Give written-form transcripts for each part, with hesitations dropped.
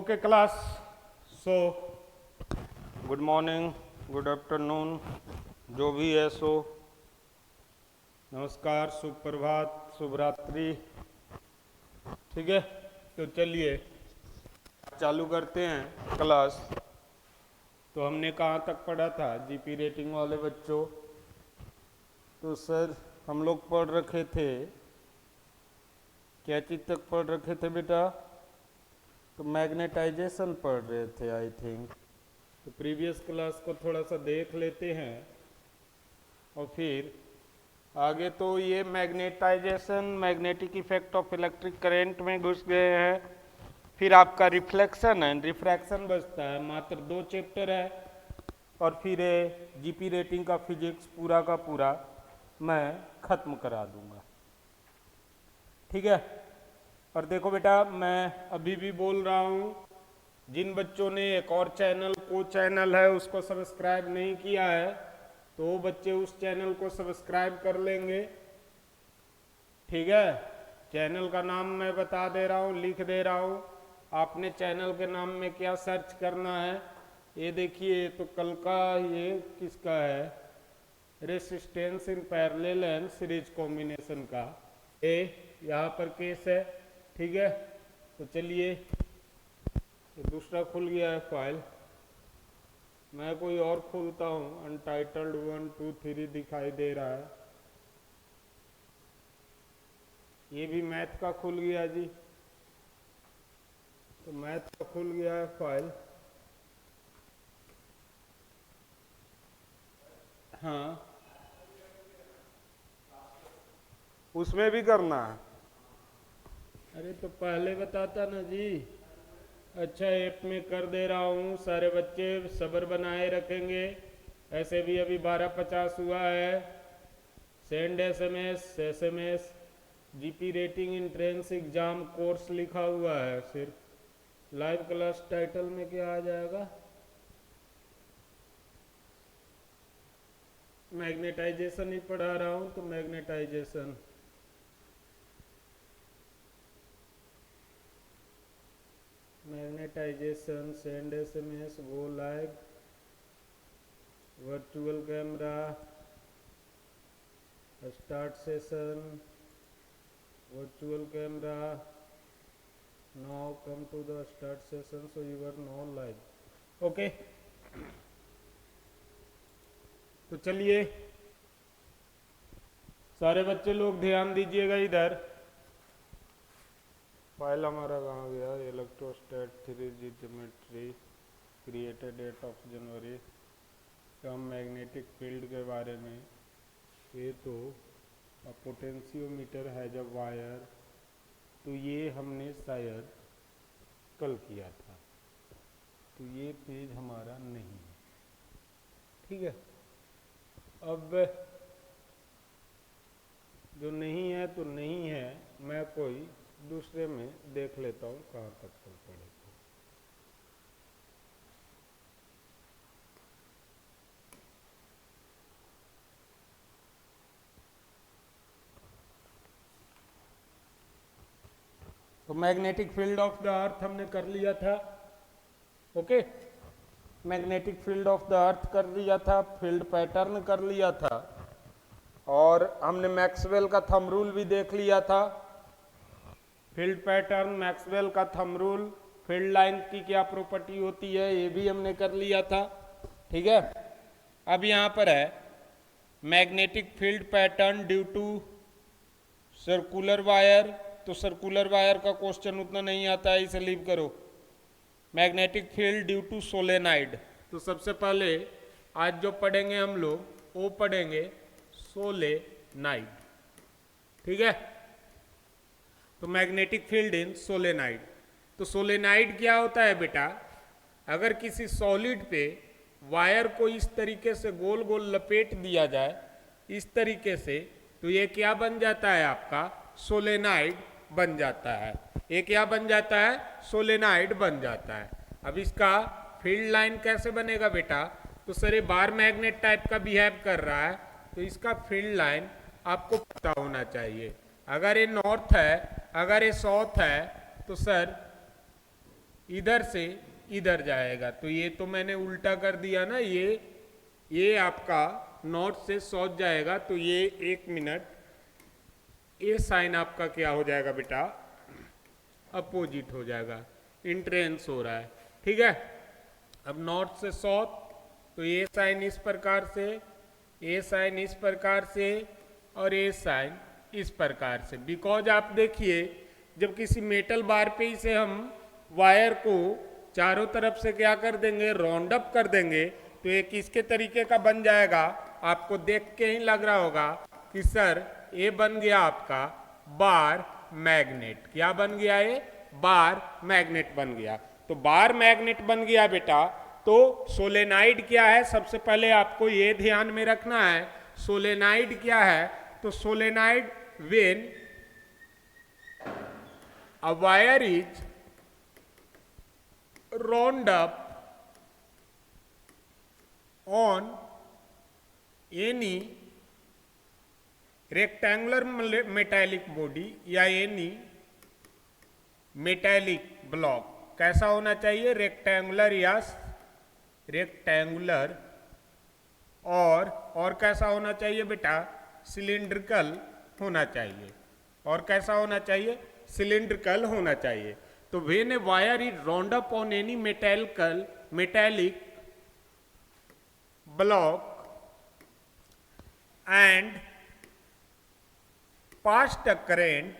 Okay, class. So, good morning, good afternoon, जो भी है सो नमस्कार, सुप्रभात, शुभ रात्रि। ठीक है, तो चलिए चालू करते हैं क्लास। तो हमने कहाँ तक पढ़ा था जीपी रेटिंग वाले बच्चों? तो सर हम लोग पढ़ रखे थे, क्या चीज़ तक पढ़ रखे थे बेटा? तो मैग्नेटाइजेशन पढ़ रहे थे आई थिंक। तो प्रीवियस क्लास को थोड़ा सा देख लेते हैं और फिर आगे। तो ये magnetization, magnetic effect of electric current में घुस गए हैं। फिर आपका रिफ्लेक्शन एंड रिफ्रैक्शन बचता है, मात्र 2 चैप्टर है। और फिर जीपी रेटिंग का फिजिक्स पूरा का पूरा मैं ख़त्म करा दूंगा। ठीक है। और देखो बेटा, मैं अभी भी बोल रहा हूँ, जिन बच्चों ने एक और चैनल को चैनल है उसको सब्सक्राइब नहीं किया है, तो वो बच्चे उस चैनल को सब्सक्राइब कर लेंगे। ठीक है, चैनल का नाम मैं बता दे रहा हूँ, लिख दे रहा हूँ। आपने चैनल के नाम में क्या सर्च करना है, ये देखिए। तो कल का ये किसका है? Resistance in parallel and series combination का ये यहाँ पर केस है। ठीक है, तो चलिए, तो दूसरा खुल गया है फाइल। मैं कोई और खोलता हूँ, अनटाइटल्ड 1 2 3 दिखाई दे रहा है। ये भी मैथ का खुल गया जी। तो मैथ का खुल गया है फाइल। हाँ, उसमें भी करना है। अरे तो पहले बताता ना जी। अच्छा, ऐप में कर दे रहा हूँ। सारे बच्चे सब्र बनाए रखेंगे। ऐसे भी अभी 12:50 हुआ है। Send SMS GP rating entrance exam course लिखा हुआ है। सिर्फ लाइव क्लास टाइटल में क्या आ जाएगा? मैग्नेटाइजेशन ही पढ़ा रहा हूँ, तो magnetization. Magnetization, send SMS, go live, virtual camera, start session, virtual camera, now come to the start session, so you are now live. okay, तो चलिए सारे बच्चे लोग ध्यान दीजिएगा इधर। फाइल हमारा कहाँ गया? इलेक्ट्रोस्टैट 3G geometry created 8 of January. हम मैग्नेटिक फील्ड के बारे में, ये तो पोटेंशियोमीटर है जब वायर, तो ये हमने शायद कल किया था, तो ये पेज हमारा नहीं है। ठीक है, अब जो नहीं है तो नहीं है, मैं कोई दूसरे में देख लेता हूँ कहाँ तक चल पड़े। तो magnetic field of the earth हमने कर लिया था। Okay, magnetic field of the earth कर लिया था, फील्ड पैटर्न कर लिया था, और हमने मैक्सवेल का थंब रूल भी देख लिया था। फील्ड पैटर्न, मैक्सवेल का थंब रूल, फील्ड लाइन की क्या प्रॉपर्टी होती है, ये भी हमने कर लिया था। ठीक है, अब यहाँ पर है magnetic field pattern due to circular wire. तो सर्कुलर वायर का क्वेश्चन उतना नहीं आता है, इसे लीव करो। Magnetic field due to solenoid. तो सबसे पहले आज जो पढ़ेंगे हम लोग वो पढ़ेंगे सोलेनाइड। ठीक है, तो मैग्नेटिक फील्ड इन सोलेनाइड। तो सोलेनाइड क्या होता है बेटा? अगर किसी सॉलिड पे वायर को इस तरीके से गोल गोल लपेट दिया जाए, इस तरीके से, तो ये क्या बन जाता है? आपका सोलेनाइड बन जाता है। ये क्या बन जाता है? सोलेनाइड बन जाता है। अब इसका फील्ड लाइन कैसे बनेगा बेटा? तो सर ये बार मैग्नेट टाइप का बिहेव कर रहा है, तो इसका फील्ड लाइन आपको पता होना चाहिए। अगर ये नॉर्थ है, अगर ये साउथ है, तो सर इधर से इधर जाएगा। तो ये तो मैंने उल्टा कर दिया ना, ये आपका नॉर्थ से साउथ जाएगा, तो ये 1 मिनट, ये साइन आपका क्या हो जाएगा बेटा, अपोजिट हो जाएगा, इंट्रेंस हो रहा है, ठीक है। अब नॉर्थ से साउथ, तो ये साइन इस प्रकार से, ये साइन इस प्रकार से, और ये साइन इस प्रकार से। बिकॉज आप देखिए जब किसी मेटल बार पे ही से हम वायर को चारों तरफ से क्या कर देंगे, राउंड अप कर देंगे, तो ये किसके तरीके का बन जाएगा, आपको देख के ही लग रहा होगा कि सर ये बन गया आपका बार मैग्नेट। क्या बन गया, ये बार मैग्नेट बन गया। तो बार मैग्नेट बन गया बेटा। तो सोलेनाइड क्या है, सबसे पहले आपको ये ध्यान में रखना है, सोलेनाइड क्या है। तो solenoid when a wire is wound up on any rectangular metallic body या any metallic block, कैसा होना चाहिए, रेक्टेंगुलर या रेक्टेंगुलर, और कैसा होना चाहिए बेटा, सिलिंड्रिकल होना चाहिए, और कैसा होना चाहिए, सिलिंड्रिकल होना चाहिए। तो when a wire is round up on any metallic block and passed a current,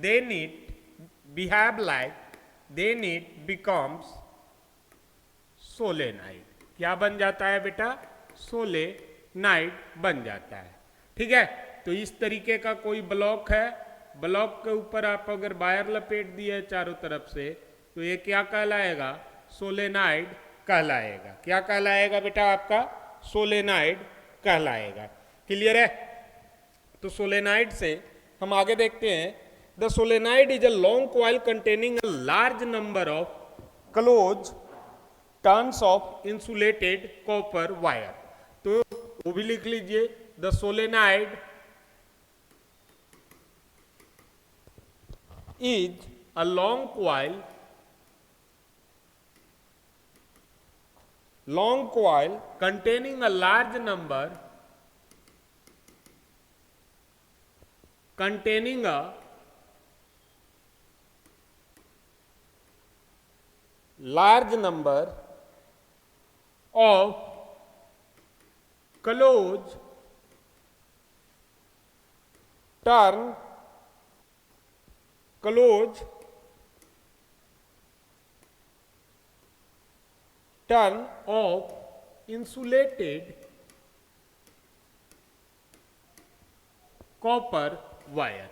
then it behave like, then it becomes solenoid। क्या बन जाता है बेटा, सोलेनाइड बन जाता है, ठीक है। तो इस तरीके का कोई ब्लॉक है, ब्लॉक के ऊपर आप अगर वायर लपेट दिए चारों तरफ से, तो ये क्या कहलाएगा, सोलेनाइड कहलाएगा। क्या कहलाएगा बेटा, आपका सोलेनाइड कहलाएगा। क्लियर है। तो सोलेनाइड से हम आगे देखते हैं, the solenoid is a long coil containing a large number of close turns of insulated copper wire. तो वो भी लिख लीजिए, the solenoid is a long coil containing a large number of closed turn of insulated copper wire.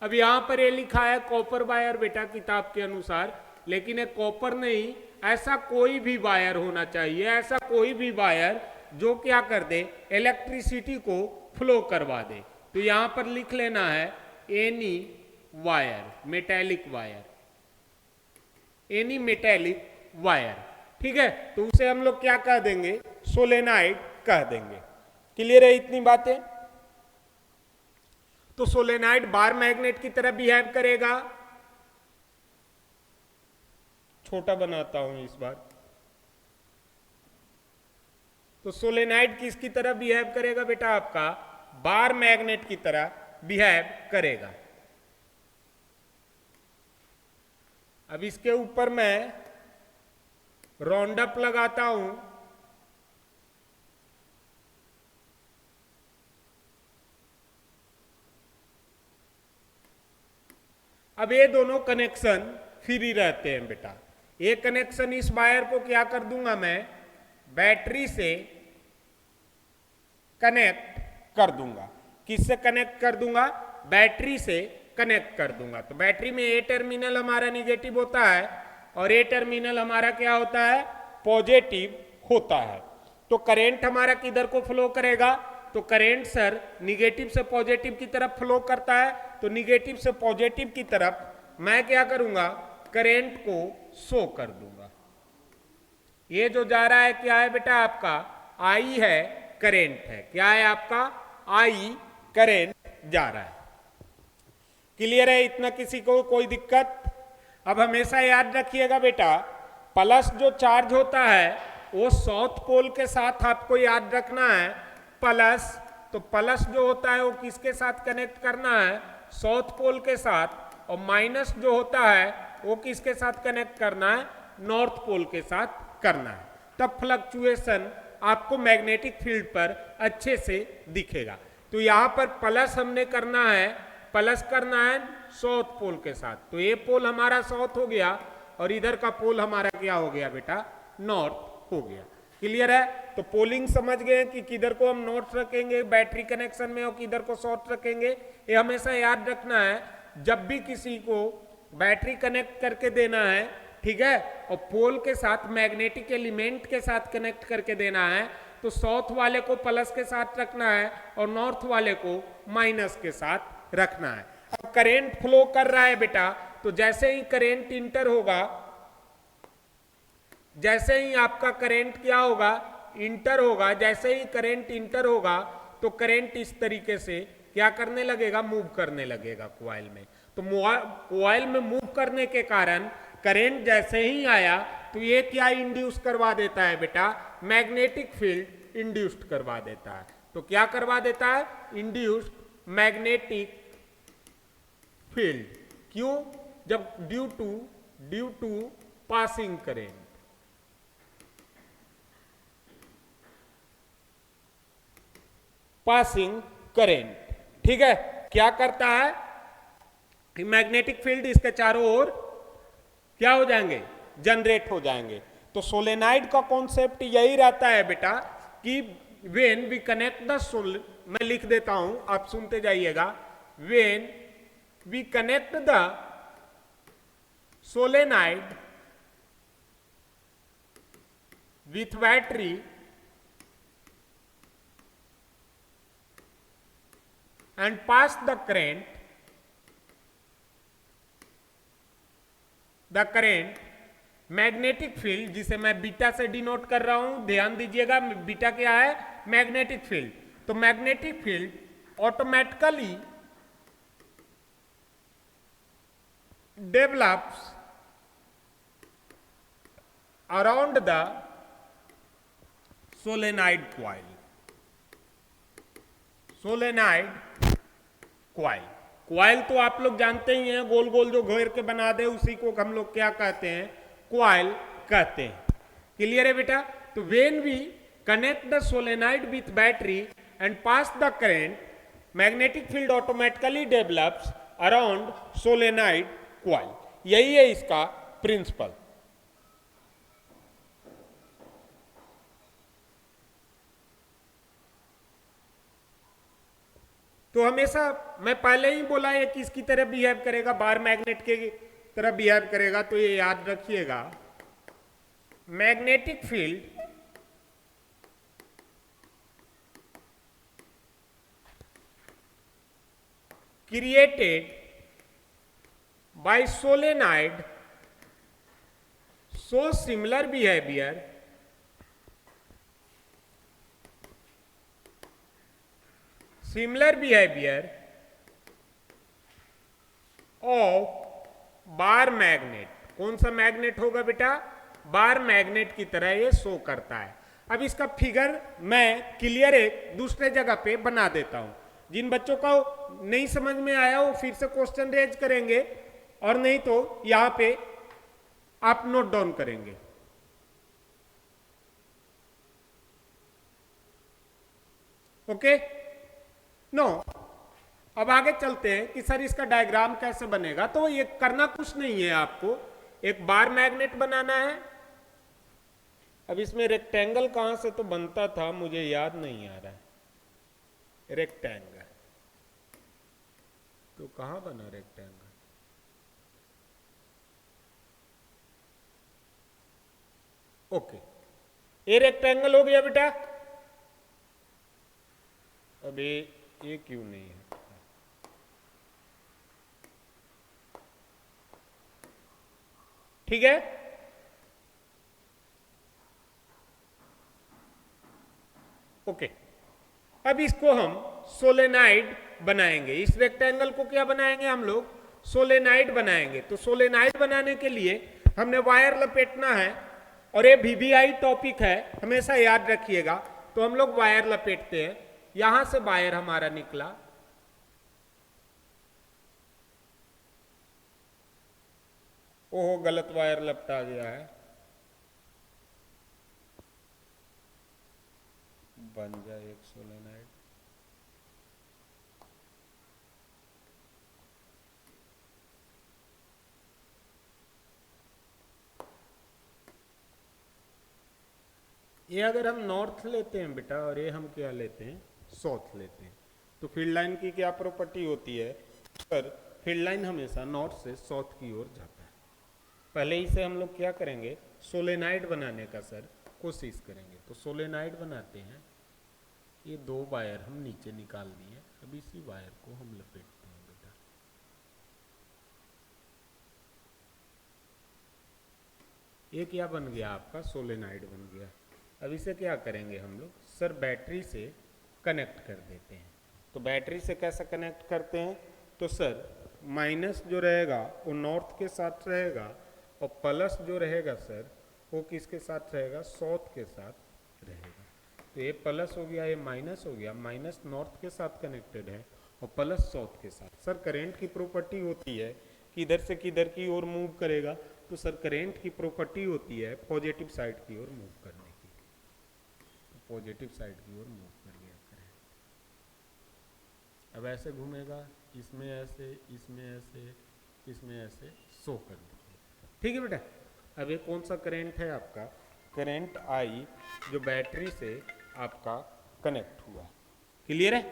अब यहां पर ये लिखा है कॉपर वायर बेटा किताब के अनुसार, लेकिन ये कॉपर नहीं, ऐसा कोई भी वायर होना चाहिए, ऐसा कोई भी वायर जो क्या कर दे, इलेक्ट्रिसिटी को फ्लो करवा दे। तो यहां पर लिख लेना है any wire, metallic wire, any metallic wire, ठीक है। तो उसे हम लोग क्या कह देंगे, सोलेनाइड कह देंगे। क्लियर है इतनी बातें। तो सोलेनाइड बार मैग्नेट की तरह बिहेव करेगा। छोटा बनाता हूं इस बार। तो सोलेनाइड किसकी तरह बिहेव करेगा बेटा, आपका बार मैग्नेट की तरह बिहेव करेगा। अब इसके ऊपर मैं राउंड अप लगाता हूं, अब ये दोनों कनेक्शन फ्री रहते हैं बेटा। ये कनेक्शन इस वायर को क्या कर दूंगा मैं, बैटरी से कनेक्ट कर दूंगा। किससे कनेक्ट कर दूंगा, बैटरी से कनेक्ट कर दूंगा। तो बैटरी में ए टर्मिनल हमारा निगेटिव होता है और ए टर्मिनल हमारा क्या होता है, पॉजिटिव होता है। तो करंट हमारा किधर को फ्लो करेगा, तो करंट सर निगेटिव से पॉजिटिव की तरफ फ्लो करता है। तो निगेटिव से पॉजिटिव की तरफ मैं क्या करूंगा, करंट को शो कर दूंगा। ये जो जा रहा है क्या है बेटा, आपका आई है, करंट है। क्या है आपका, आई करंट जा रहा है। क्लियर है? इतना किसी को कोई दिक्कत? अब हमेशा याद रखिएगा बेटा, प्लस जो चार्ज होता है वो साउथ पोल के साथ आपको याद रखना है प्लस, तो प्लस जो होता है वो किसके साथ कनेक्ट करना है? साउथ पोल के साथ। और माइनस जो होता है वो किसके साथ कनेक्ट करना है? नॉर्थ पोल के साथ करना है। तब फ्लक्चुएशन आपको मैग्नेटिक फील्ड पर अच्छे से दिखेगा। तो यहां पर प्लस हमने करना है, प्लस करना है साउथ पोल के साथ, तो ये पोल हमारा साउथ हो गया और इधर का पोल हमारा क्या हो गया बेटा? नॉर्थ हो गया। क्लियर है? तो पोलिंग समझ गए कि किधर को हम नॉर्थ रखेंगे बैटरी कनेक्शन में और किधर को साउथ रखेंगे। ये हमेशा याद रखना है जब भी किसी को बैटरी कनेक्ट करके देना है, ठीक है, और पोल के साथ मैग्नेटिक एलिमेंट के साथ कनेक्ट करके देना है, तो साउथ वाले को प्लस के साथ रखना है और नॉर्थ वाले को माइनस के साथ रखना है। अब करंट फ्लो कर रहा है बेटा, तो जैसे ही करंट इंटर होगा, जैसे ही आपका करंट क्या होगा? इंटर होगा। जैसे ही करंट इंटर होगा तो करंट इस तरीके से क्या करने लगेगा? मूव करने लगेगा कॉइल में। तो कॉइल में मूव करने के कारण करंट जैसे ही आया तो ये क्या इंड्यूस करवा देता है बेटा? मैग्नेटिक फील्ड इंड्यूस्ड करवा देता है। तो क्या करवा देता है? Induced magnetic field. क्यों? जब due to passing current, passing current, ठीक है, क्या करता है कि मैग्नेटिक फील्ड इसके चारों ओर क्या हो जाएंगे? जनरेट हो जाएंगे। तो सोलेनाइड का कॉन्सेप्ट यही रहता है बेटा कि व्हेन वी कनेक्ट द मैं लिख देता हूं, आप सुनते जाइएगा। When we connect the solenoid with battery and pass the current magnetic field, जिसे मैं बीटा से डिनोट कर रहा हूं, ध्यान दीजिएगा बीटा क्या है? Magnetic field. तो magnetic field automatically develops around the solenoid coil. Solenoid coil, coil तो आप लोग जानते ही हैं, गोल गोल जो घेर के बना दे उसी को हम लोग क्या कहते हैं? कॉइल कहते हैं। क्लियर है बेटा? तो when we connect the solenoid with battery and pass the current, magnetic field automatically develops around solenoid coil. यही है इसका प्रिंसिपल। तो हमेशा मैं पहले ही बोला है कि इसकी तरह बिहेव करेगा, बार मैग्नेट के तरह बिहेव करेगा। तो ये याद रखिएगा, magnetic field created by solenoid so similar behaviour of bar magnet. कौन सा मैग्नेट होगा बेटा? बार मैग्नेट की तरह ये शो करता है। अब इसका फिगर मैं क्लियर एक दूसरे जगह पे बना देता हूं। जिन बच्चों को नहीं समझ में आया वो फिर से क्वेश्चन रेज करेंगे, और नहीं तो यहां पे आप नोट डाउन करेंगे। ओके नो, अब आगे चलते हैं कि सर इसका डायग्राम कैसे बनेगा। तो ये करना कुछ नहीं है, आपको एक बार मैग्नेट बनाना है। अब इसमें रेक्टेंगल कहां से तो बनता था मुझे याद नहीं आ रहा है। रेक्टेंगल तो कहां बना रेक्टेंगल? ओके, ये रेक्टेंगल हो गया बेटा। अभी ये क्यों नहीं है? ठीक है, ओके। अब इसको हम सोलेनाइड बनाएंगे। इस रेक्टेंगल को क्या बनाएंगे हम लोग? सोलेनाइड बनाएंगे। तो सोलेनाइड बनाने के लिए हमने वायर लपेटना है, और ये वीवीआई टॉपिक है, हमेशा याद रखिएगा। तो हम लोग वायर लपेटते हैं, यहां से वायर हमारा निकला, ओहो गलत वायर लपटा गया है, बन जाए एक सोलेनाइड। ये अगर हम नॉर्थ लेते हैं बेटा, और ये हम क्या लेते हैं? साउथ लेते हैं, तो फील्ड लाइन की क्या प्रॉपर्टी होती है? पर फील्ड लाइन हमेशा नॉर्थ से साउथ की ओर जाता है। पहले ही से हम लोग क्या करेंगे? सोलेनाइड बनाने का सर कोशिश करेंगे। तो सोलेनाइड बनाते हैं, ये दो वायर हम नीचे निकाल दिए, अब इसी वायर को हम लपेटते हैं बेटा। ये क्या बन गया? आपका सोलेनाइड बन गया। अब इसे क्या करेंगे हम लोग? सर बैटरी से कनेक्ट कर देते हैं। तो बैटरी से कैसे कनेक्ट करते हैं? तो सर माइनस जो रहेगा वो नॉर्थ के साथ रहेगा, और प्लस जो रहेगा सर वो किसके साथ रहेगा? साउथ के साथ रहेगा। तो ये प्लस हो गया, ये माइनस हो गया। माइनस नॉर्थ के साथ कनेक्टेड है और प्लस साउथ के साथ। सर करंट की प्रॉपर्टी होती है कि इधर से किधर की ओर मूव करेगा? तो सर करंट की प्रॉपर्टी होती है पॉजिटिव साइड की ओर मूव करने की। तो पॉजिटिव साइड की ओर मूव कर गया करंट। अब ऐसे घूमेगा, इसमें ऐसे, इसमें ऐसे, इसमें ऐसे, शो कर दीजिए। ठीक है बेटा। अब ये कौन सा करंट है आपका? करंट आई, जो बैटरी से आपका कनेक्ट हुआ। क्लियर है?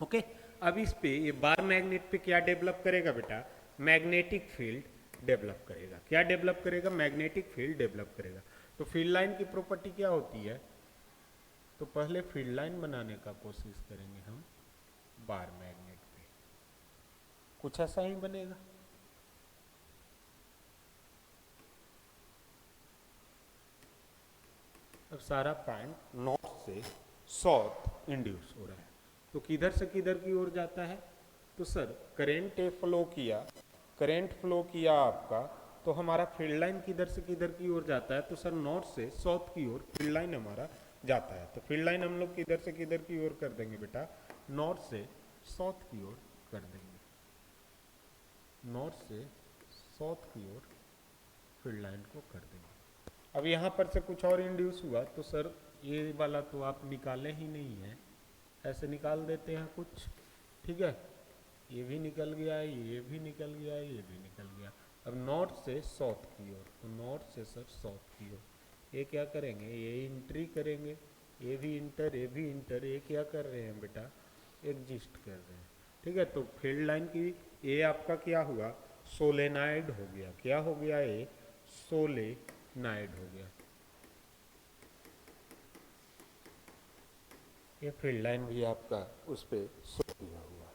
ओके। अब इस पे ये बार मैग्नेट पे क्या डेवलप करेगा बेटा? मैग्नेटिक फील्ड डेवलप करेगा। क्या डेवलप करेगा? मैग्नेटिक फील्ड डेवलप करेगा। तो फील्ड लाइन की प्रॉपर्टी क्या होती है? तो पहले फील्ड लाइन बनाने का कोशिश करेंगे हम बार मैग्नेट पे, कुछ ऐसा ही बनेगा। अब सारा पॉइंट नॉर्थ से साउथ इंड्यूस हो रहा है, तो किधर से किधर की ओर जाता है? तो सर करंट फ्लो किया, करंट फ्लो किया आपका, तो हमारा फील्ड लाइन किधर से किधर की ओर जाता है? तो सर नॉर्थ से साउथ की ओर फील्ड लाइन हमारा जाता है। तो फील्ड लाइन हम लोग किधर से किधर की ओर कर देंगे बेटा? नॉर्थ से साउथ की ओर कर देंगे। नॉर्थ से साउथ की ओर फील्ड लाइन को कर देंगे। अब यहाँ पर से कुछ और इंड्यूस हुआ, तो सर ये वाला तो आप निकाले ही नहीं है, ऐसे निकाल देते हैं कुछ। ठीक है, ये भी निकल गया, ये भी निकल गया, ये भी निकल गया। अब नॉर्थ से साउथ की ओर, तो नॉर्थ से सर साउथ की ओर ये क्या करेंगे? ये इंट्री करेंगे, ये भी इंटर, ये भी इंटर, ये क्या कर रहे हैं बेटा? एग्जिस्ट कर रहे हैं। ठीक है, तो फील्ड लाइन की ये आपका क्या हुआ? सोलेनाइड हो गया। क्या हो गया? ये सोलेनाइड हो गया। ये फील्ड लाइन भी आपका उस पर शो किया हुआ।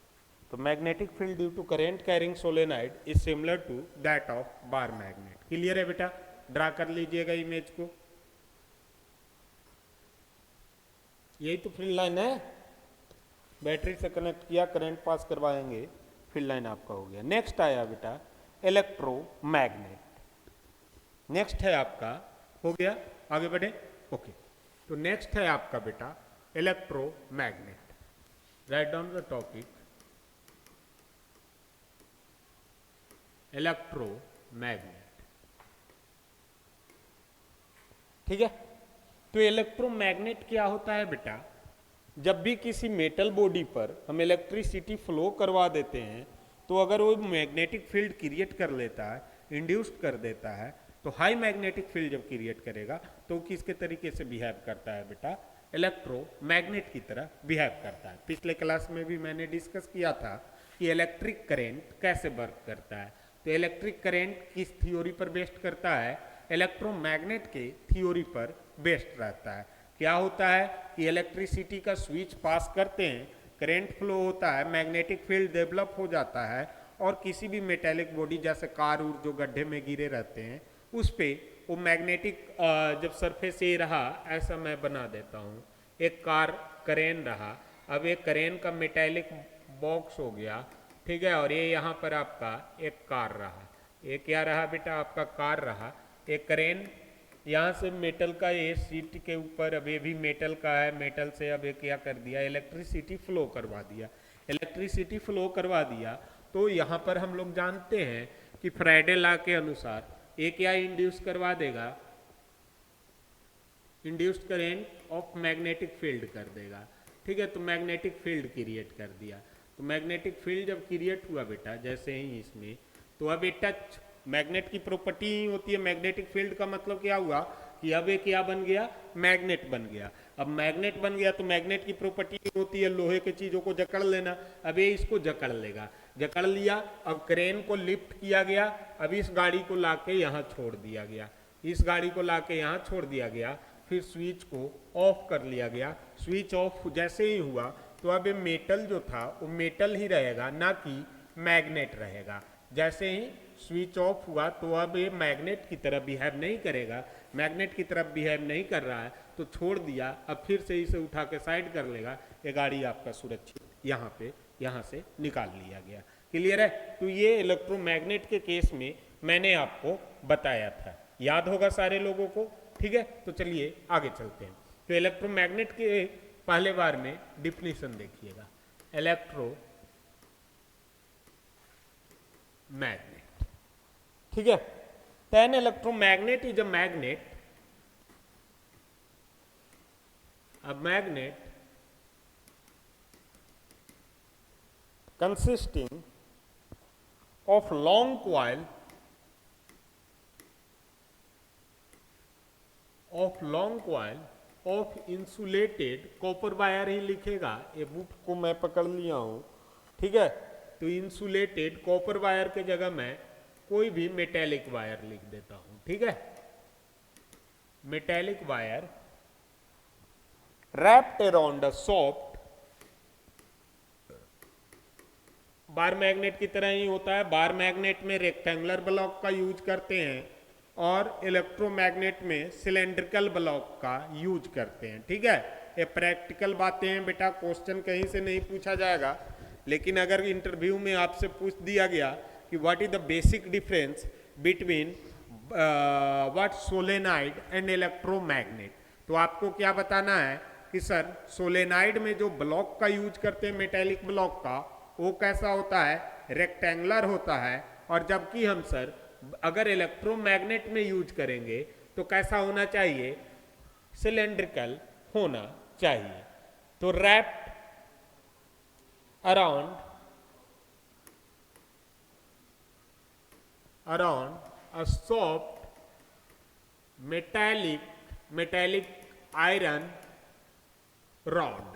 तो magnetic field due to current carrying solenoid is similar to that of bar magnet. Clear है बेटा? ड्रा कर लीजिएगा इमेज को। यही तो फील्ड लाइन है, बैटरी से कनेक्ट किया, करंट पास करवाएंगे, फील्ड लाइन आपका हो गया। नेक्स्ट आया बेटा इलेक्ट्रोमैग्नेट। नेक्स्ट है आपका, हो गया, आगे बढ़े। ओके, तो नेक्स्ट है आपका बेटा electromagnet. Write down the topic electromagnet. ठीक है, तो इलेक्ट्रोमैग्नेट क्या होता है बेटा? जब भी किसी मेटल बॉडी पर हम इलेक्ट्रिसिटी फ्लो करवा देते हैं, तो अगर वो मैग्नेटिक फील्ड क्रिएट कर लेता है, इंड्यूस्ड कर देता है, तो हाई मैग्नेटिक फील्ड जब क्रिएट करेगा तो किसके तरीके से बिहेव करता है बेटा? इलेक्ट्रोमैग्नेट की तरह बिहेव करता है। पिछले क्लास में भी मैंने डिस्कस किया था कि इलेक्ट्रिक करंट कैसे वर्क करता है। तो इलेक्ट्रिक करंट किस थ्योरी पर बेस्ड करता है? इलेक्ट्रोमैग्नेट के थ्योरी पर बेस्ड रहता है। क्या होता है कि इलेक्ट्रिसिटी का स्विच पास करते हैं, करंट फ्लो होता है, मैग्नेटिक फील्ड डेवलप हो जाता है, और किसी भी मेटेलिक बॉडी जैसे कार उर जो गड्ढे में गिरे रहते हैं उस पे वो मैग्नेटिक जब सरफेस ये रहा, ऐसा मैं बना देता हूँ, एक कार करेन रहा, अब एक क्रेन का मेटेलिक बॉक्स हो गया, ठीक है, और ये यहाँ पर आपका एक कार रहा, ये क्या रहा बेटा, आपका कार रहा। एक क्रेन यहाँ से मेटल का ये सीट के ऊपर, अब ये भी मेटल का है, मेटल से अब ये क्या कर दिया, इलेक्ट्रिसिटी फ्लो करवा दिया। इलेक्ट्रिसिटी फ्लो करवा दिया तो यहाँ पर हम लोग जानते हैं कि फ्राइडे लॉ के अनुसार ये क्या इंड्यूस करवा देगा, induced current of magnetic field कर देगा, ठीक है। तो मैग्नेटिक फील्ड क्रिएट कर दिया। तो मैग्नेटिक फील्ड जब क्रिएट हुआ बेटा जैसे ही इसमें, तो अब ये टच मैग्नेट की प्रॉपर्टी ही होती है। मैग्नेटिक फील्ड का मतलब क्या हुआ कि अब ये क्या बन गया, मैग्नेट बन गया। अब मैग्नेट बन गया तो मैग्नेट की प्रॉपर्टी होती है लोहे के चीजों को जकड़ लेना। अब ये इसको जकड़ लेगा, जकड़ लिया। अब क्रेन को लिफ्ट किया गया, अब इस गाड़ी को लाके यहाँ छोड़ दिया गया, इस गाड़ी को लाके यहाँ छोड़ दिया गया। फिर स्विच को ऑफ कर लिया गया। स्विच ऑफ जैसे ही हुआ तो अब ये मेटल जो था वो मेटल ही रहेगा, ना कि मैग्नेट रहेगा। जैसे ही स्विच ऑफ हुआ तो अब ये मैग्नेट की तरह बिहेव नहीं करेगा, मैग्नेट की तरफ बिहेव नहीं कर रहा है, तो छोड़ दिया। अब फिर से इसे उठा के साइड कर लेगा, ये गाड़ी आपका सुरक्षित यहाँ से निकाल लिया गया। क्लियर है? तो ये इलेक्ट्रोमैग्नेट के केस में मैंने आपको बताया था, याद होगा सारे लोगों को, ठीक है। तो चलिए आगे चलते हैं। तो इलेक्ट्रोमैग्नेट के पहले बार में डिफिनीशन देखिएगा, इलेक्ट्रोमैग्नेट, ठीक है। An electromagnet is a magnet, a magnet consisting of long coil of insulated copper wire ही लिखेगा, ये बुक को मैं पकड़ लिया हूं, ठीक है। तो इंसुलेटेड कॉपर वायर के जगह मैं कोई भी मेटेलिक वायर लिख देता हूं, ठीक है। Metallic wire wrapped around a soft, bar magnet की तरह ही होता है। बार मैग्नेट में रेक्टेंगुलर ब्लॉक का यूज करते हैं और इलेक्ट्रोमैग्नेट में सिलेंड्रिकल ब्लॉक का यूज करते हैं, ठीक है। ये प्रैक्टिकल बातें हैं बेटा, क्वेश्चन कहीं से नहीं पूछा जाएगा, लेकिन अगर इंटरव्यू में आपसे पूछ दिया गया कि what is the basic difference between what solenoid and electromagnet, तो आपको क्या बताना है कि सर सोलेनाइड में जो ब्लॉक का यूज करते हैं मेटेलिक ब्लॉक का, वो कैसा होता है, रेक्टेंगुलर होता है। और जबकि हम सर अगर इलेक्ट्रोमैग्नेट में यूज करेंगे तो कैसा होना चाहिए, सिलेंड्रिकल होना चाहिए। तो wrapped around a soft metallic iron rod.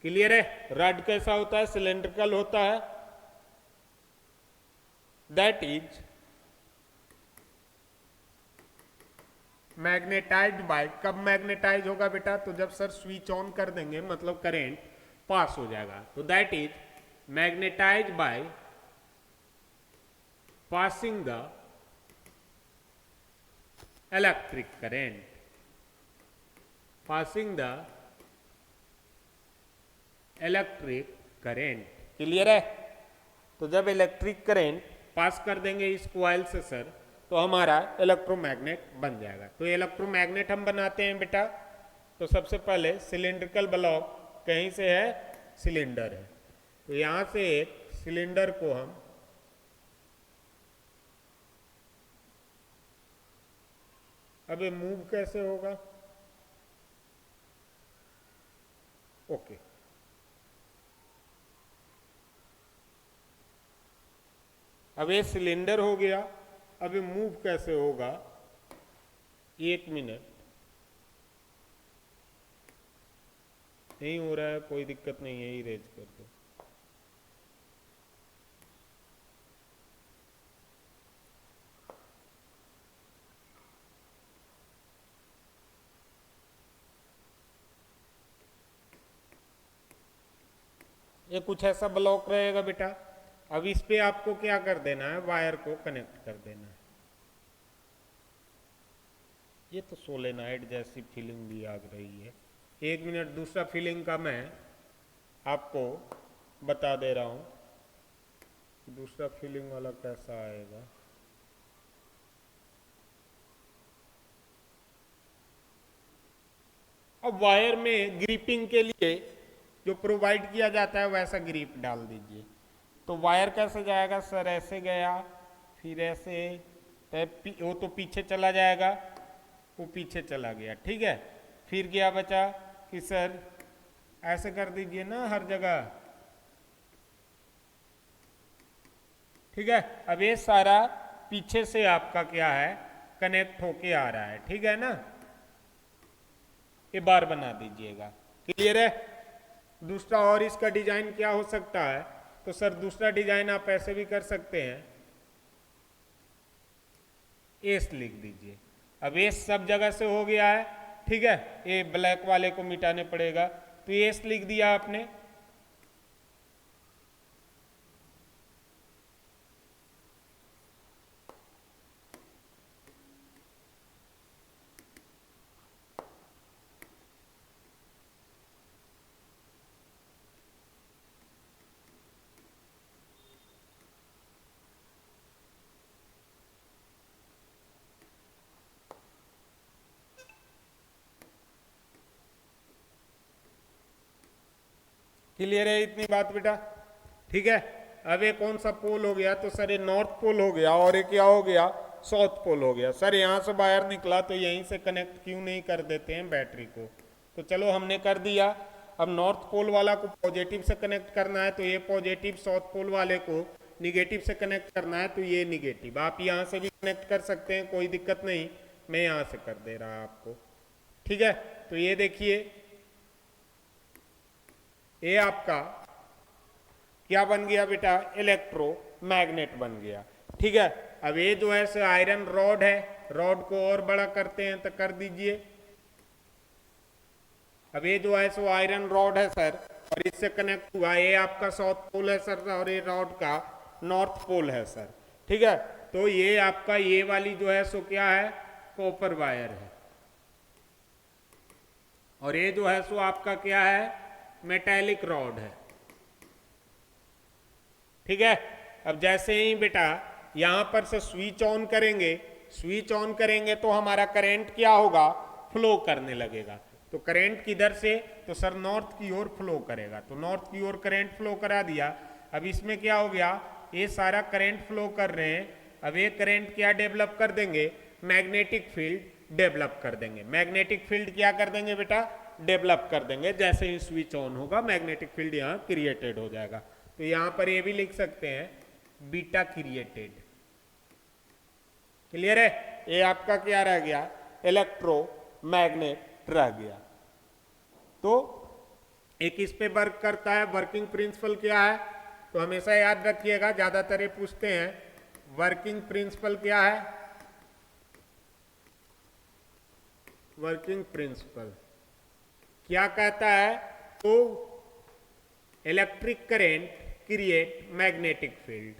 Clear है? रॉड कैसा होता है, सिलेंड्रिकल होता है। दैट इज मैग्नेटाइज्ड बाय, कब मैग्नेटाइज होगा बेटा, तो जब सर स्विच ऑन कर देंगे मतलब करंट पास हो जाएगा। तो that is magnetised by passing the electric current, passing the electric current. Clear है? तो जब इलेक्ट्रिक करंट पास कर देंगे इस कॉइल से सर, तो हमारा इलेक्ट्रोमैग्नेट बन जाएगा। तो इलेक्ट्रोमैग्नेट हम बनाते हैं बेटा, तो सबसे पहले सिलेंड्रिकल ब्लॉक कहीं से है, सिलेंडर है, तो यहां से एक सिलेंडर को हम अब ये मूव कैसे होगा, ओके। अब ये सिलेंडर हो गया, अब ये मूव कैसे होगा, 1 मिनट, नहीं हो रहा है, कोई दिक्कत नहीं है, इरेज कर दो। ये कुछ ऐसा ब्लॉक रहेगा बेटा। अब इस पे आपको क्या कर देना है, वायर को कनेक्ट कर देना है। ये तो सोलेनाइड जैसी फीलिंग भी आ रही है, एक मिनट, दूसरा फीलिंग का मैं आपको बता दे रहा हूं। दूसरा फीलिंग वाला कैसा आएगा। अब वायर में ग्रिपिंग के लिए जो प्रोवाइड किया जाता है वैसा ग्रिप डाल दीजिए। तो वायर कैसे जाएगा सर, ऐसे गया, फिर ऐसे, वो तो पीछे चला जाएगा, वो पीछे चला गया, ठीक है। फिर क्या बचा कि सर ऐसे कर दीजिए ना हर जगह, ठीक है। अब ये सारा पीछे से आपका क्या है, कनेक्ट होके आ रहा है, ठीक है ना। ये बार बना दीजिएगा, क्लियर है। दूसरा और इसका डिजाइन क्या हो सकता है, तो सर दूसरा डिजाइन आप ऐसे भी कर सकते हैं, एस लिख दीजिए। अब एस सब जगह से हो गया है, ठीक है। ये ब्लैक वाले को मिटाने पड़ेगा, तो एस लिख दिया आपने। क्लियर है इतनी बात बेटा, ठीक है। अब ये कौन सा पोल हो गया, तो सर ये नॉर्थ पोल हो गया, और ये क्या हो गया, साउथ पोल हो गया। सर यहाँ से बाहर निकला तो यहीं से कनेक्ट क्यों नहीं कर देते हैं बैटरी को, तो चलो हमने कर दिया। अब नॉर्थ पोल वाला को पॉजिटिव से कनेक्ट करना है, तो ये पॉजिटिव, साउथ पोल वाले को निगेटिव से कनेक्ट करना है, तो ये निगेटिव। आप यहाँ से भी कनेक्ट कर सकते हैं, कोई दिक्कत नहीं, मैं यहाँ से कर दे रहा आपको, ठीक है। तो ये देखिए, ये आपका क्या बन गया बेटा, इलेक्ट्रोमैग्नेट बन गया, ठीक है। अब ये जो है सो आयरन रॉड है, रॉड को और बड़ा करते हैं तो कर दीजिए। अब ये जो है सो आयरन रॉड है सर, और इससे कनेक्ट हुआ, ये आपका साउथ पोल है सर, और ये रॉड का नॉर्थ पोल है सर, ठीक है। तो ये आपका ये वाली जो है सो क्या है, कॉपर वायर है, और ये जो है सो आपका क्या है, मेटेलिक रॉड है, ठीक है। अब जैसे ही बेटा यहां पर से स्विच ऑन करेंगे, स्विच ऑन करेंगे तो हमारा करंट क्या होगा, फ्लो करने लगेगा। तो करंट किधर से, तो सर नॉर्थ की ओर फ्लो करेगा, तो नॉर्थ की ओर करंट फ्लो करा दिया। अब इसमें क्या हो गया, ये सारा करंट फ्लो कर रहे हैं। अब ये करंट क्या डेवलप कर देंगे, मैग्नेटिक फील्ड डेवलप कर देंगे। मैग्नेटिक फील्ड क्या कर देंगे बेटा, डेवलप कर देंगे। जैसे ही स्विच ऑन होगा मैग्नेटिक फील्ड यहाँ क्रिएटेड हो जाएगा। तो यहां पर ये भी लिख सकते हैं बीटा क्रिएटेड, क्लियर है। ये आपका क्या रह गया, इलेक्ट्रोमैग्नेट रह गया। तो एक इस पे वर्क करता है, वर्किंग प्रिंसिपल क्या है, तो हमेशा याद रखिएगा, ज्यादातर ये पूछते हैं वर्किंग प्रिंसिपल क्या है। वर्किंग प्रिंसिपल क्या कहता है, तो electric current create magnetic field,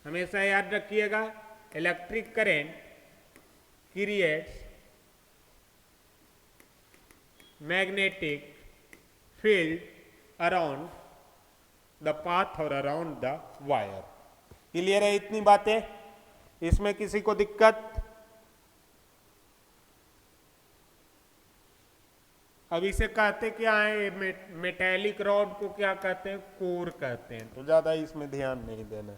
हमेशा याद रखिएगा, electric current creates magnetic field around the path और अराउंड द वायर। क्लियर है इतनी बातें, इसमें किसी को दिक्कत। अब इसे कहते क्या है, मेटेलिक रॉड को क्या कहते हैं, कोर कहते हैं, तो ज्यादा इसमें ध्यान नहीं देना,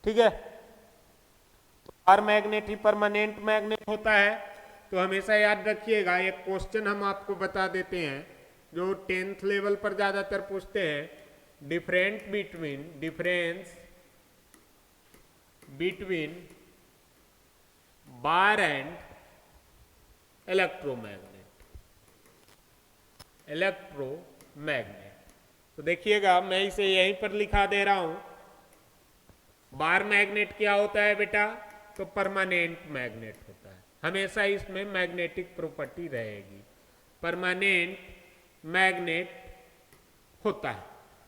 ठीक है। तो हर मैग्नेट ही परमानेंट मैग्नेट होता है, तो हमेशा याद रखिएगा। एक क्वेश्चन हम आपको बता देते हैं जो 10th लेवल पर ज्यादातर पूछते हैं, difference between bar and electromagnet. तो देखिएगा मैं इसे यहीं पर लिखा दे रहा हूं। बार मैग्नेट क्या होता है बेटा, तो परमानेंट मैग्नेट होता है, हमेशा इसमें मैग्नेटिक प्रॉपर्टी रहेगी, परमानेंट मैग्नेट होता है।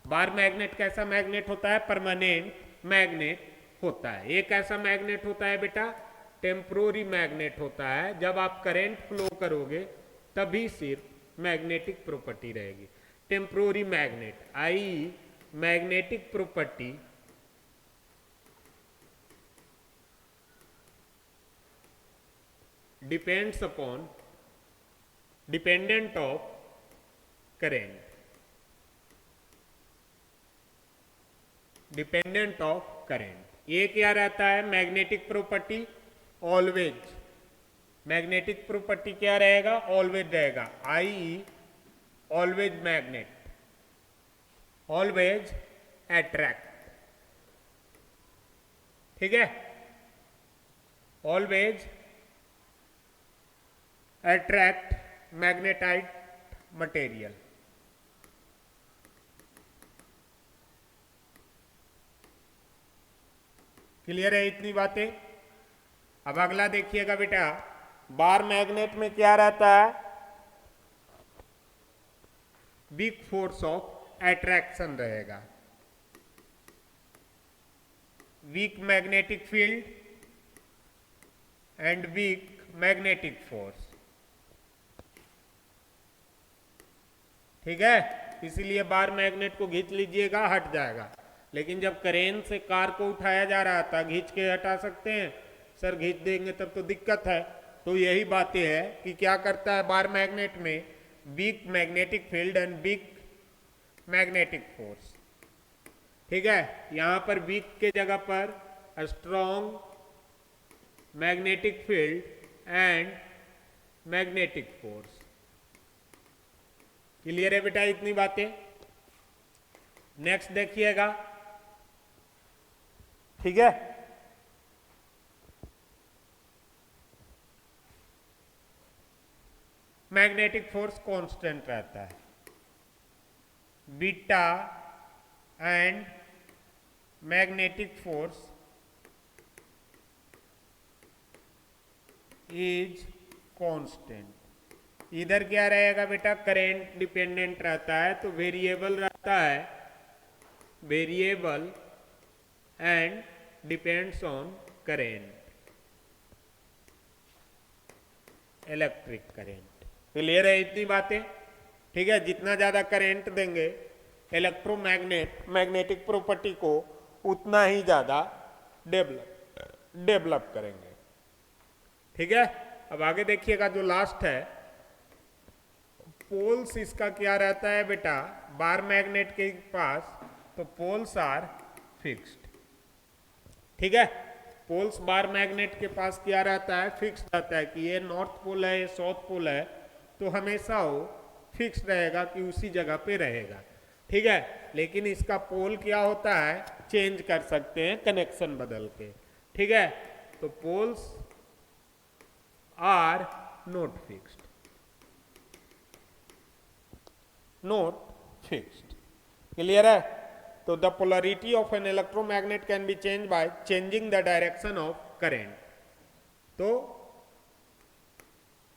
बार मैग्नेट कैसा मैग्नेट होता है, परमानेंट मैग्नेट होता है। एक ऐसा मैग्नेट होता है बेटा, टेम्पोररी मैग्नेट होता है, जब आप करंट फ्लो करोगे तभी सिर्फ मैग्नेटिक प्रॉपर्टी रहेगी। Temporary magnet I magnetic property depends upon dependent of current, dependent of current. ये क्या रहता है magnetic property? Always, magnetic property क्या रहेगा? ऑलवेज रहेगा। I always magnet, always attract, ठीक है, always attract magnetite material. Clear है इतनी बातें? अब अगला देखिएगा बेटा, बार मैग्नेट में क्या रहता है? वीक फोर्स ऑफ अट्रैक्शन रहेगा, weak magnetic field and weak magnetic force, ठीक है। इसीलिए बार मैग्नेट को खींच लीजिएगा, हट जाएगा। लेकिन जब क्रेन से कार को उठाया जा रहा था, खींच के हटा सकते हैं? सर खींच देंगे तब तो दिक्कत है। तो यही बातें है कि क्या करता है बार मैग्नेट में? Weak magnetic field and weak magnetic force, ठीक है। यहां पर वीक के जगह पर strong magnetic field and magnetic force. Clear है बेटा इतनी बातें? नेक्स्ट देखिएगा, ठीक है। मैग्नेटिक फोर्स कांस्टेंट रहता है, beta and magnetic force is constant. इधर क्या रहेगा बेटा? करंट डिपेंडेंट रहता है, तो वेरिएबल रहता है, variable and depends on current, electric current. Clear है इतनी बातें? ठीक है। जितना ज्यादा करंट देंगे इलेक्ट्रोमैग्नेट मैग्नेटिक प्रॉपर्टी को, उतना ही ज्यादा डेवलप करेंगे, ठीक है। अब आगे देखिएगा जो लास्ट है, पोल्स इसका क्या रहता है बेटा? बार मैग्नेट के पास तो पोल्स आर फिक्स्ड, ठीक है। पोल्स बार मैग्नेट के पास क्या रहता है? फिक्स्ड रहता है कि ये नॉर्थ पोल है, ये साउथ पोल है, तो हमेशा वो फिक्स रहेगा कि उसी जगह पे रहेगा, ठीक है। लेकिन इसका पोल क्या होता है? चेंज कर सकते हैं कनेक्शन बदल के, ठीक है। तो poles are not fixed, not fixed. Clear है? तो the polarity of an electromagnet can be change by changing the direction of current. तो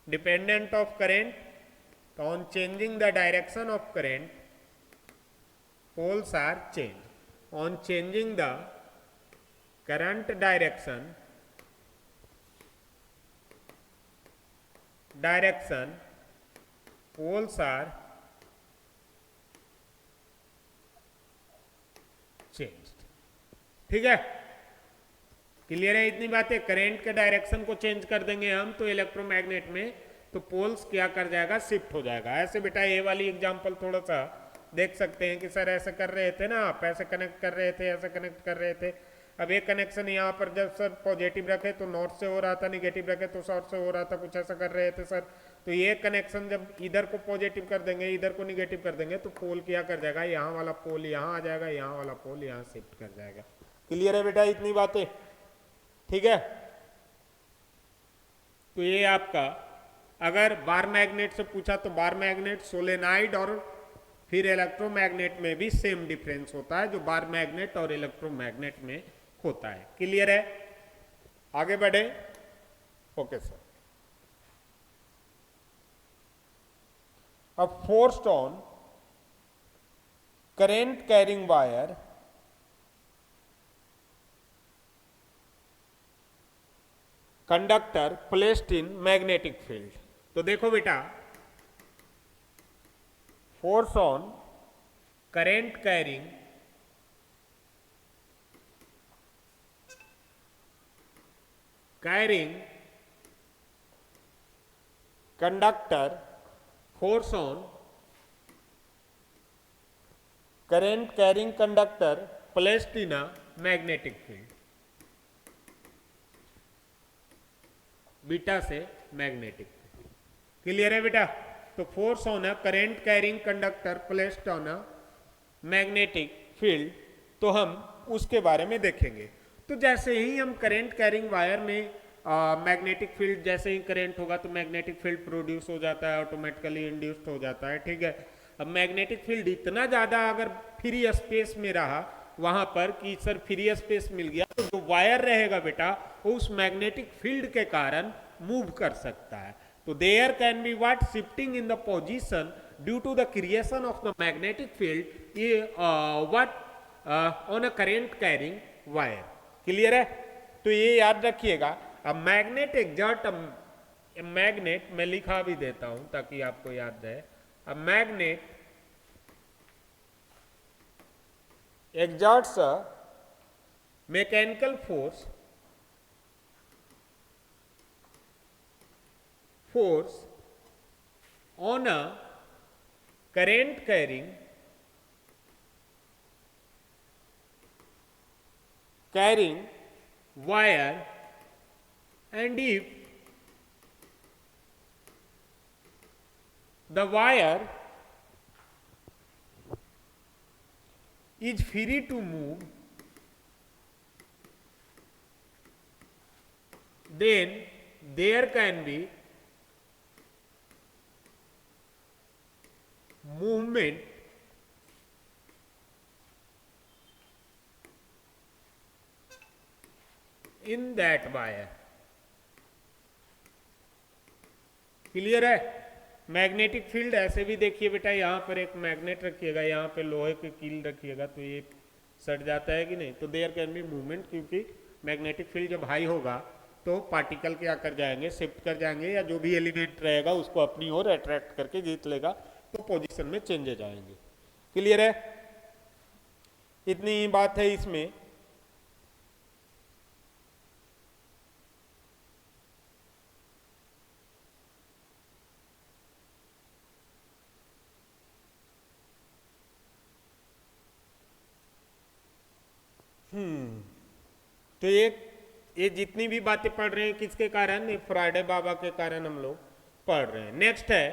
डिपेंडेंट ऑफ करंट, तो on changing the direction of current poles are changed. On changing the current direction poles are changed, ठीक है। Clear है इतनी बातें? Current के direction को change कर देंगे हम तो इलेक्ट्रोमैग्नेट में, तो पोल्स क्या कर जाएगा? शिफ्ट हो जाएगा। ऐसे बेटा ये वाली एग्जांपल थोड़ा सा देख सकते हैं कि सर ऐसे कर रहे थे ना, आप ऐसे कनेक्ट कर रहे थे, ऐसे कनेक्ट कर रहे थे। अब एक कनेक्शन यहाँ पर जब सर पॉजिटिव रखे तो नॉर्थ से हो रहा था, निगेटिव रखे तो साउथ से हो रहा था, कुछ ऐसा कर रहे थे सर। तो ये कनेक्शन जब इधर को पॉजिटिव कर देंगे, इधर को निगेटिव कर देंगे, तो पोल क्या कर जाएगा? यहाँ वाला पोल यहाँ आ जाएगा, यहाँ वाला पोल यहाँ शिफ्ट कर जाएगा। क्लियर है बेटा इतनी बातें? ठीक है। तो ये आपका, अगर बार मैग्नेट से पूछा तो बार मैग्नेट, सोलेनाइड और फिर इलेक्ट्रोमैग्नेट में भी सेम डिफरेंस होता है जो बार मैग्नेट और इलेक्ट्रोमैग्नेट में होता है। क्लियर है? आगे बढ़े? Okay sir. अब forced on current carrying wire conductor placed in magnetic field. तो देखो बेटा, force on current carrying conductor, force on current carrying conductor placed in a magnetic field. Beta से मैग्नेटिक फील्ड, क्लियर है बेटा? तो force on a current carrying conductor placed on a magnetic field, तो हम उसके बारे में देखेंगे। तो जैसे ही हम करेंट कैरिंग वायर में मैग्नेटिक फील्ड, जैसे ही करंट होगा तो मैग्नेटिक फील्ड प्रोड्यूस हो जाता है, ऑटोमेटिकली इंड्यूस्ड हो जाता है, ठीक है। अब मैग्नेटिक फील्ड इतना ज़्यादा अगर फ्री स्पेस में रहा वहां पर कि सर फ्री स्पेस मिल गया, तो जो वायर रहेगा बेटा वो उस मैग्नेटिक फील्ड के कारण मूव कर सकता है। तो there can be what shifting in the position due to the creation of the magnetic field what on a current carrying wire, clear है? तो ये याद रखिएगा। अब मैग्नेट एग्जर्ट, मैग्नेट मैं लिखा भी देता हूं ताकि आपको याद रहे। अब magnet exerts a mechanical force on a current carrying wire, and if the wire is free to move, then there can be movement in that wire, clear है? मैग्नेटिक फील्ड ऐसे भी देखिए बेटा, यहाँ पर एक मैग्नेट रखिएगा, यहाँ पे लोहे की कील रखिएगा, तो ये सट जाता है कि नहीं? तो देयर कैन बी मूवमेंट, क्योंकि मैग्नेटिक फील्ड जब हाई होगा तो पार्टिकल क्या कर जाएंगे, शिफ्ट कर जाएंगे, या जो भी एलिमेंट रहेगा उसको अपनी ओर अट्रैक्ट करके जीत लेगा, तो पोजीशन में चेंज हो जाएंगे, क्लियर है? इतनी ही बात है इसमें। तो ये जितनी भी बातें पढ़ रहे हैं किसके कारण? ये फ्राइडे बाबा के कारण हम लोग पढ़ रहे हैं। नेक्स्ट है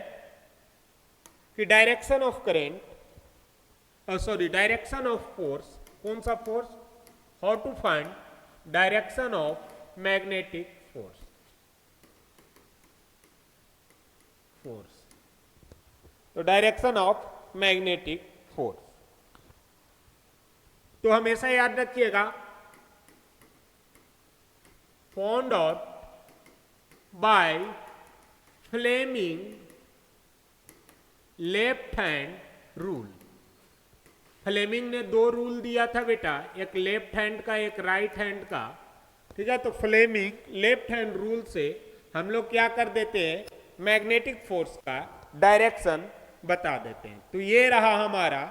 कि direction of current, sorry direction of force. कौन सा force? How to find direction of magnetic force. तो डायरेक्शन ऑफ मैग्नेटिक फोर्स, तो हमेशा याद रखिएगा, found out by Fleming left hand rule. Fleming ने दो रूल दिया था बेटा, एक लेफ्ट हैंड का, एक राइट हैंड का, ठीक है। तो फ्लेमिंग लेफ्ट हैंड रूल से हम लोग क्या कर देते हैं, मैग्नेटिक फोर्स का डायरेक्शन बता देते हैं। तो ये रहा हमारा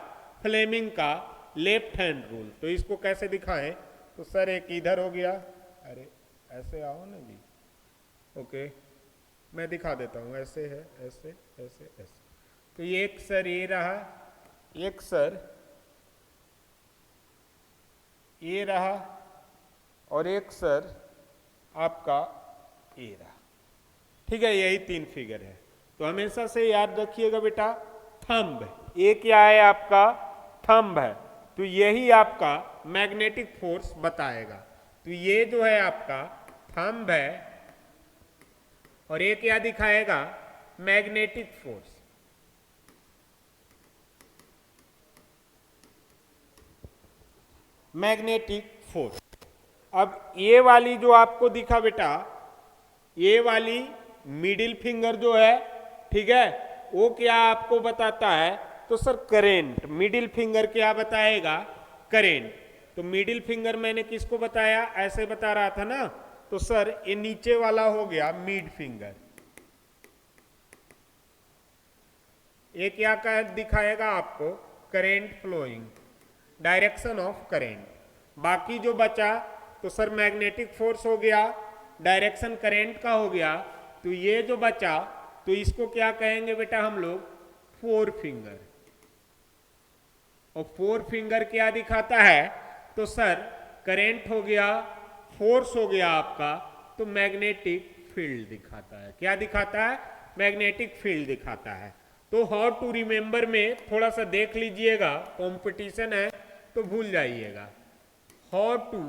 फ्लेमिंग का लेफ्ट हैंड रूल। तो इसको कैसे दिखाएं? तो सर एक इधर हो गया, अरे ऐसे आओ ना जी, ओके मैं दिखा देता हूं, ऐसे है, ऐसे ऐसे ऐसे। तो ये एक सर ये रहा, एक सर ये रहा, और एक सर आपका ये रहा, ठीक है। यही तीन फिगर है। तो हमेशा से याद रखिएगा बेटा, थंब, ये क्या है आपका? थंब है। तो यही आपका मैग्नेटिक फोर्स बताएगा। तो ये जो है आपका थंब है, और ये क्या दिखाएगा? Magnetic force. Magnetic force. अब ये वाली जो आपको दिखा बेटा, ये वाली मिडिल फिंगर जो है, ठीक है, वो क्या आपको बताता है? तो सर करेंट। मिडिल फिंगर क्या बताएगा? करेंट। तो मिडिल फिंगर मैंने किसको बताया? ऐसे बता रहा था ना। तो सर ये नीचे वाला हो गया मिड फिंगर, ये क्या कर दिखाएगा आपको, current flowing, direction of current. बाकी जो बचा तो सर मैग्नेटिक फोर्स हो गया, डायरेक्शन करेंट का हो गया, तो ये जो बचा तो इसको क्या कहेंगे बेटा हम लोग, फोर फिंगर। और फोर फिंगर क्या दिखाता है, तो सर करेंट हो गया, फोर्स हो गया आपका, तो मैग्नेटिक फील्ड दिखाता है। क्या दिखाता है, मैग्नेटिक फील्ड दिखाता है। तो हाउ टू रिमेंबर में थोड़ा सा देख लीजिएगा, कंपटीशन है तो भूल जाइएगा। How to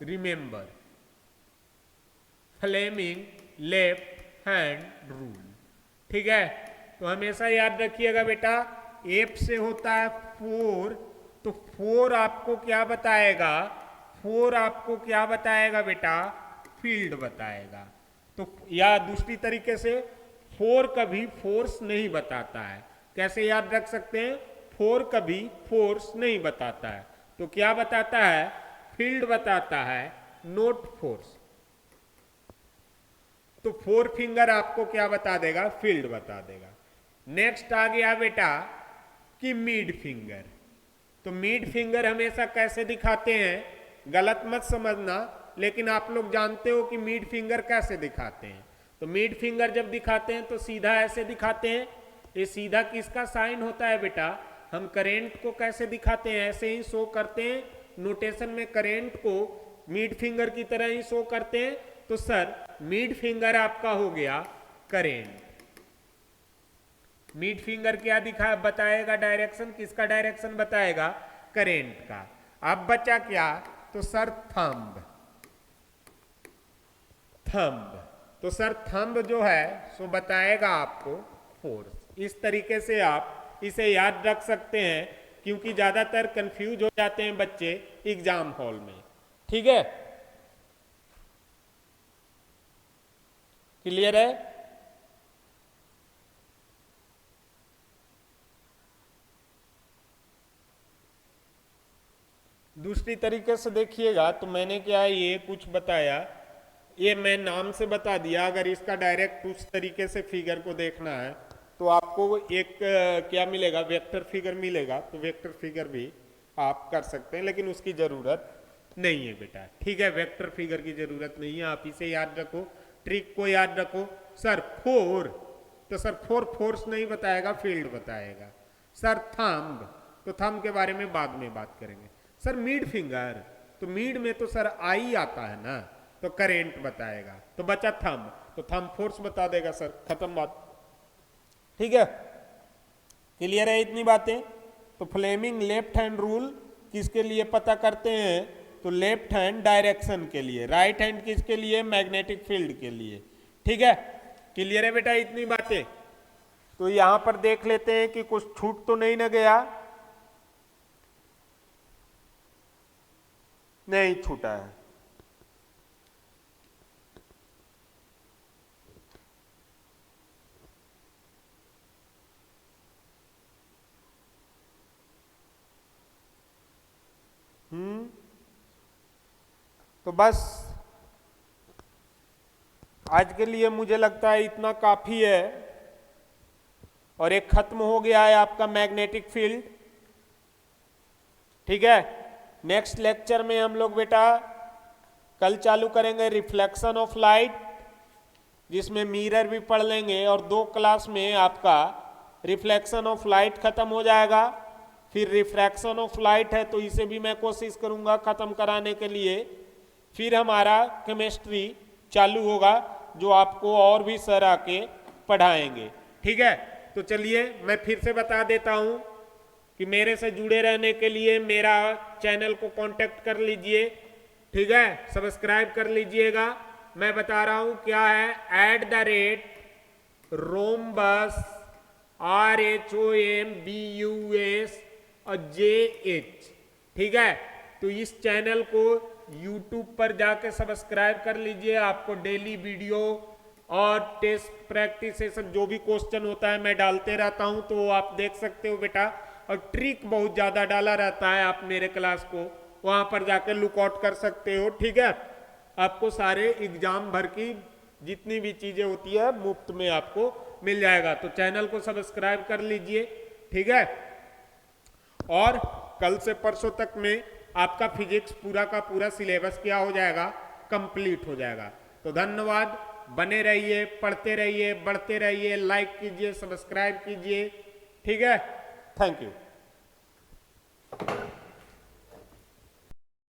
remember Fleming left hand rule, ठीक है। तो हमेशा याद रखिएगा बेटा, एफ से होता है फोर, तो फोर आपको क्या बताएगा, फोर आपको क्या बताएगा बेटा, फील्ड बताएगा। तो या दूसरी तरीके से फोर कभी फोर्स नहीं बताता है। कैसे याद रख सकते हैं, फोर कभी फोर्स नहीं बताता है, तो क्या बताता है, फील्ड बताता है, नोट फोर्स। तो फोर फिंगर आपको क्या बता देगा, फील्ड बता देगा। नेक्स्ट आ गया बेटा कि मिड फिंगर। तो मिड फिंगर हमेशा कैसे दिखाते हैं, गलत मत समझना, लेकिन आप लोग जानते हो कि मिड फिंगर कैसे दिखाते हैं। तो मिड फिंगर जब दिखाते हैं तो सीधा ऐसे दिखाते हैं। ये सीधा किसका साइन होता है बेटा, हम करेंट को कैसे दिखाते हैं, ऐसे ही शो करते हैं। नोटेशन में करेंट को मिड फिंगर की तरह ही शो करते हैं। तो सर मिड फिंगर आपका हो गया करेंट। मिड फिंगर क्या दिखा बताएगा, डायरेक्शन, किसका डायरेक्शन बताएगा, करेंट का। अब बचा क्या, तो सर थंब। थंब, तो सर थंब जो है सो बताएगा आपको फोर्स। इस तरीके से आप इसे याद रख सकते हैं, क्योंकि ज्यादातर कंफ्यूज हो जाते हैं बच्चे एग्जाम हॉल में, ठीक है। क्लियर है। दूसरी तरीके से देखिएगा तो मैंने क्या ये कुछ बताया, ये मैं नाम से बता दिया। अगर इसका डायरेक्ट उस तरीके से फिगर को देखना है तो आपको एक क्या मिलेगा, वेक्टर फिगर मिलेगा। तो वेक्टर फिगर भी आप कर सकते हैं, लेकिन उसकी जरूरत नहीं है बेटा, ठीक है। वेक्टर फिगर की जरूरत नहीं है, आप इसे याद रखो, ट्रिक को याद रखो। सर फोर, तो सर फोर फोर्स नहीं बताएगा, फील्ड बताएगा। सर थंब, तो थंब के बारे में बाद में बात करेंगे। सर मिड फिंगर, तो मिड में तो सर आई आता है ना, तो करेंट बताएगा। तो बचा थंब, तो थंब फोर्स बता देगा सर, खत्म बात, ठीक है। क्लियर है इतनी बातें। तो फ्लेमिंग लेफ्ट हैंड रूल किसके लिए पता करते हैं, तो लेफ्ट हैंड डायरेक्शन के लिए, राइट हैंड किसके लिए, मैग्नेटिक फील्ड के लिए, ठीक है। क्लियर है बेटा इतनी बातें। तो यहां पर देख लेते हैं कि कुछ छूट तो नहीं न गया, नहीं छूटा है। तो बस आज के लिए मुझे लगता है इतना काफी है, और एक खत्म हो गया है आपका मैग्नेटिक फील्ड, ठीक है। नेक्स्ट लेक्चर में हम लोग बेटा कल चालू करेंगे रिफ्लेक्शन ऑफ लाइट, जिसमें मिरर भी पढ़ लेंगे, और 2 क्लास में आपका रिफ्लेक्शन ऑफ लाइट खत्म हो जाएगा। फिर रिफ्रैक्शन ऑफ लाइट है, तो इसे भी मैं कोशिश करूंगा खत्म कराने के लिए। फिर हमारा केमिस्ट्री चालू होगा, जो आपको और भी सर आके पढ़ाएंगे, ठीक है। तो चलिए मैं फिर से बता देता हूं कि मेरे से जुड़े रहने के लिए मेरा चैनल को कांटेक्ट कर लीजिए, ठीक है, सब्सक्राइब कर लीजिएगा। मैं बता रहा हूं क्या है, @रोम्बस RHOMBUS और JH, ठीक है। तो इस चैनल को YouTube पर जाके सब्सक्राइब कर लीजिए। आपको डेली वीडियो और टेस्ट प्रैक्टिस सेशन जो भी क्वेश्चन होता है मैं डालते रहता हूं, तो आप देख सकते हो बेटा। और ट्रिक बहुत ज्यादा डाला रहता है, आप मेरे क्लास को वहां पर जाकर लुकआउट कर सकते हो, ठीक है। आपको सारे एग्जाम भर की जितनी भी चीजें होती है मुफ्त में आपको मिल जाएगा। तो चैनल को सब्सक्राइब कर लीजिए, ठीक है। और कल से परसों तक में आपका फिजिक्स पूरा का पूरा सिलेबस क्या हो जाएगा, कंप्लीट हो जाएगा। तो धन्यवाद, बने रहिए, पढ़ते रहिए, बढ़ते रहिए, लाइक कीजिए, सब्सक्राइब कीजिए, ठीक है। Thank you.